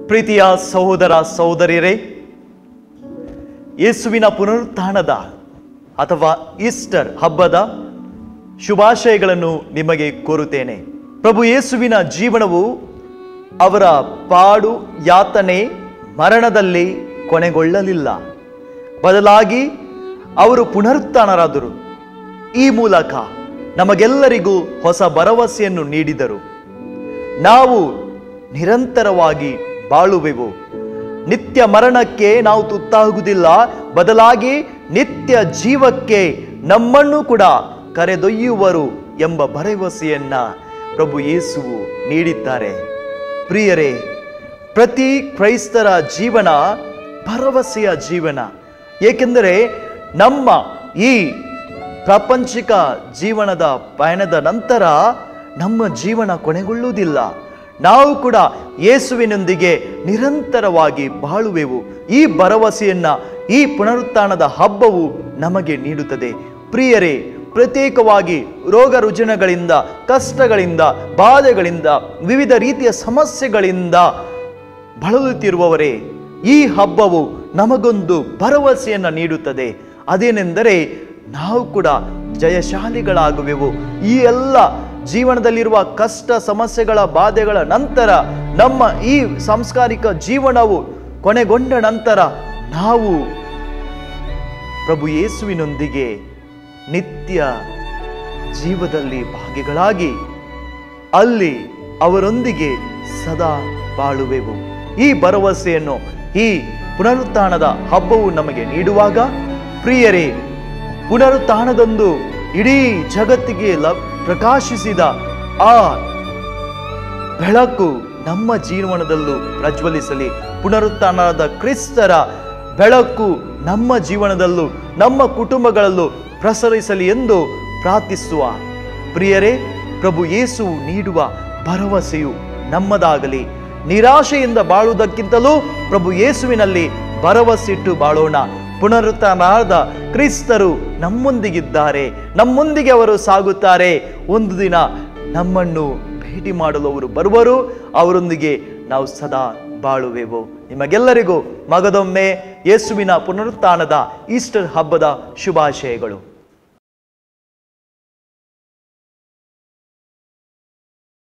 ಪ್ರೀತಿಯ ಸಹೋದರ ಸಹೋದರಿಯರೇ, ಯೇಸುವಿನ ಪುನರುತ್ಥಾನದ ಅಥವಾ ಈಸ್ಟರ್ ಹಬ್ಬದ ಶುಭಾಶಯಗಳನ್ನು ನಿಮಗೆ ಕೋರುತ್ತೇನೆ. ಪ್ರಭು ಯೇಸುವಿನ ಜೀವನವು ಅವರ ಪಾಡು, ಯಾತನೆ, ಮರಣದಲ್ಲಿ ಕೊನೆಗೊಳ್ಳಲಿಲ್ಲ. ಬದಲಾಗಿ ಅವರು ಪುನರುತ್ಥಾನರಾದರು. ಈ ಮೂಲಕ ನಮಗೆಲ್ಲರಿಗೂ ಹೊಸ ಭರವಸೆಯನ್ನು ನೀಡಿದರು. ನಾವು ನಿರಂತರವಾಗಿ ಬಾಳುವೆವು. ನಿತ್ಯ ಮರಣಕ್ಕೆ ನಾವು ತುತ್ತಾಗುವುದಿಲ್ಲ, ಬದಲಾಗಿ ನಿತ್ಯ ಜೀವಕ್ಕೆ ನಮ್ಮನ್ನು ಕೂಡ ಕರೆದೊಯ್ಯುವರು ಎಂಬ ಭರವಸೆಯನ್ನ ಪ್ರಭು ಯೇಸುವು ನೀಡಿದ್ದಾರೆ. ಪ್ರಿಯರೇ, ಪ್ರತಿ ಕ್ರೈಸ್ತರ ಜೀವನ ಭರವಸೆಯ ಜೀವನ. ಏಕೆಂದರೆ ನಮ್ಮ ಈ ಪ್ರಾಪಂಚಿಕ ಜೀವನದ ಪಯಣದ ನಂತರ ನಮ್ಮ ಜೀವನ ಕೊನೆಗೊಳ್ಳುವುದಿಲ್ಲ. ನಾವು ಕೂಡ ಯೇಸುವಿನೊಂದಿಗೆ ನಿರಂತರವಾಗಿ ಬಾಳುವೆವು. ಈ ಭರವಸೆಯನ್ನ ಈ ಪುನರುತ್ಥಾನದ ಹಬ್ಬವು ನಮಗೆ ನೀಡುತ್ತದೆ. ಪ್ರಿಯರೇ, ಪ್ರತ್ಯೇಕವಾಗಿ ರೋಗ ರುಜಿನಗಳಿಂದ, ಕಷ್ಟಗಳಿಂದ, ಬಾಧೆಗಳಿಂದ, ವಿವಿಧ ರೀತಿಯ ಸಮಸ್ಯೆಗಳಿಂದ ಬಳಲುತ್ತಿರುವವರೇ, ಈ ಹಬ್ಬವು ನಮಗೊಂದು ಭರವಸೆಯನ್ನು ನೀಡುತ್ತದೆ. ಅದೇನೆಂದರೆ ನಾವು ಕೂಡ ಜಯಶಾಲಿಗಳಾಗುವೆವು. ಈ ಎಲ್ಲ ಜೀವನದಲ್ಲಿರುವ ಕಷ್ಟ, ಸಮಸ್ಯೆಗಳ, ಬಾಧೆಗಳ ನಂತರ ನಮ್ಮ ಈ ಸಾಂಸ್ಕಾರಿಕ ಜೀವನವು ಕೊನೆಗೊಂಡ ನಂತರ ನಾವು ಪ್ರಭು ಯೇಸುವಿನೊಂದಿಗೆ ನಿತ್ಯ ಜೀವದಲ್ಲಿ ಭಾಗಿಗಳಾಗಿ ಅಲ್ಲಿ ಅವರೊಂದಿಗೆ ಸದಾ ಬಾಳುವೆವು. ಈ ಭರವಸೆಯನ್ನು ಈ ಪುನರುತ್ಥಾನದ ಹಬ್ಬವು ನಮಗೆ ನೀಡುವಾಗ, ಪ್ರಿಯರೇ, ಪುನರುತ್ಥಾನದಂದು ಇಡೀ ಜಗತ್ತಿಗೆ ಪ್ರಕಾಶಿಸಿದ ಆ ಬೆಳಕು ನಮ್ಮ ಜೀವನದಲ್ಲೂ ಪ್ರಜ್ವಲಿಸಲಿ. ಪುನರುತ್ಥಾನದ ಕ್ರಿಸ್ತರ ಬೆಳಕು ನಮ್ಮ ಜೀವನದಲ್ಲೂ ನಮ್ಮ ಕುಟುಂಬಗಳಲ್ಲೂ ಪ್ರಸರಿಸಲಿ ಎಂದು ಪ್ರಾರ್ಥಿಸುವ. ಪ್ರಿಯರೇ, ಪ್ರಭು ಯೇಸು ನೀಡುವ ಭರವಸೆಯು ನಮ್ಮದಾಗಲಿ. ನಿರಾಶೆಯಿಂದ ಬಾಳುವುದಕ್ಕಿಂತಲೂ ಪ್ರಭು ಯೇಸುವಿನಲ್ಲಿ ಭರವಸೆಯಿಟ್ಟು ಬಾಳೋಣ. ಪುನರುತ್ಥಾನದ ಕ್ರಿಸ್ತರು ನಮ್ಮೊಂದಿಗಿದ್ದಾರೆ, ನಮ್ಮೊಂದಿಗೆ ಅವರು ಸಾಗುತ್ತಾರೆ. ಒಂದು ದಿನ ನಮ್ಮನ್ನು ಭೇಟಿ ಮಾಡಲು ಅವರು ಬರುವರು. ಅವರೊಂದಿಗೆ ನಾವು ಸದಾ ಬಾಳುವೆವು. ನಿಮಗೆಲ್ಲರಿಗೂ ಮಗದೊಮ್ಮೆ ಯೇಸುವಿನ ಪುನರುತ್ಥಾನದ ಈಸ್ಟರ್ ಹಬ್ಬದ ಶುಭಾಶಯಗಳು.